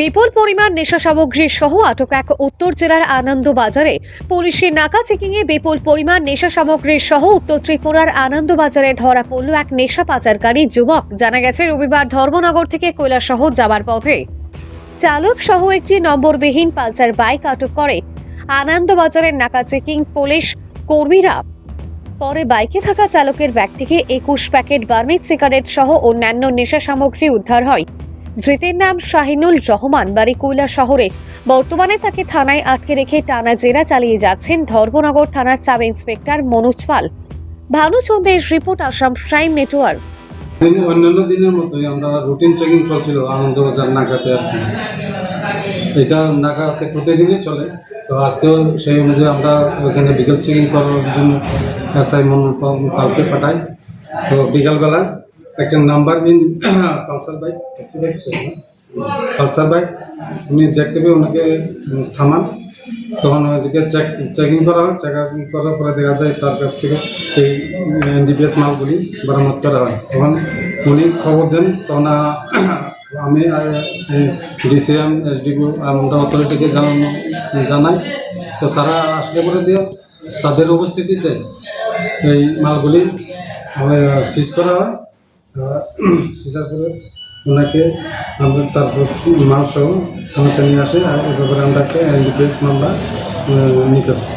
বিপুল পরিমাণ নেশা সামগ্রী সহ আটক এক উত্তর জেলার আনন্দবাজারে। পুলিশের নাকা চেকিংয়ে বিপুল পরিমাণ নেশা সামগ্রী সহ উত্তর ত্রিপুরার আনন্দবাজারে ধরা পড়ল এক নেশা পাচারকারী যুবক। জানা গেছে, রবিবার ধর্মনগর থেকে কৈলাসহর যাওয়ার পথে চালক সহ একটি নম্বরবিহীন পালসার বাইক আটক করে আনন্দবাজারের নাকা চেকিং পুলিশ কর্মীরা। পরে বাইকে থাকা চালকের ব্যাগ থেকে 21 প্যাকেট বার্মিজ সিগারেট সহ অন্যান্য নেশা সামগ্রী উদ্ধার হয়। ধৃতের নাম শাহিনুল রহমান, বাড়ি কৈলা শহরে। বর্তমানে তাকে থানায় আটকে রেখে টানা জেরা চালিয়ে যাচ্ছেন ধর্মনগর থানার সাব ইন্সপেক্টর মনোজ পাল। ভানুচন্দ্রের রিপোর্ট, আসাম প্রাইম নেটওয়ার্ক। অন্যান্য দিনের মতোই আমরা রুটিন চেকিং চলছিল আনন্দবাজার নাকাতে আর কি। এটা নাকাতে প্রতিদিনই চলে, তো আজকেও সেই অনুযায়ী আমরা ওইখানে বিকেল চেকিং করার জন্য এসআই মনোজ পালকে পাঠাই। তো বিকালবেলা একটা নাম্বার বিন পালসার বাইক উনি দেখতে পেয়ে ওনাকে থামান। তখন ওইদিকে চেকিং করা হয়। চেকিং করার পরে দেখা যায় তার কাছ থেকে এই এনডিপিএস মালগুলি বরামদ করা হয়। তখন উনি খবর দেন, তখন আমি ডিসিএম এসডিপিও আমরা অথরিটিকে জানাই। তো তারা আসলে পরে দিয়ে তাদের উপস্থিতিতে এই মালগুলি সিজ করা হয়। সিজার করে ওনাকে আমরা তারপর মাল সহ থানাতে নিয়ে আসে। আর এ ব্যাপারে আমরা একটা এনডিপিএস মামলা নিতেছি।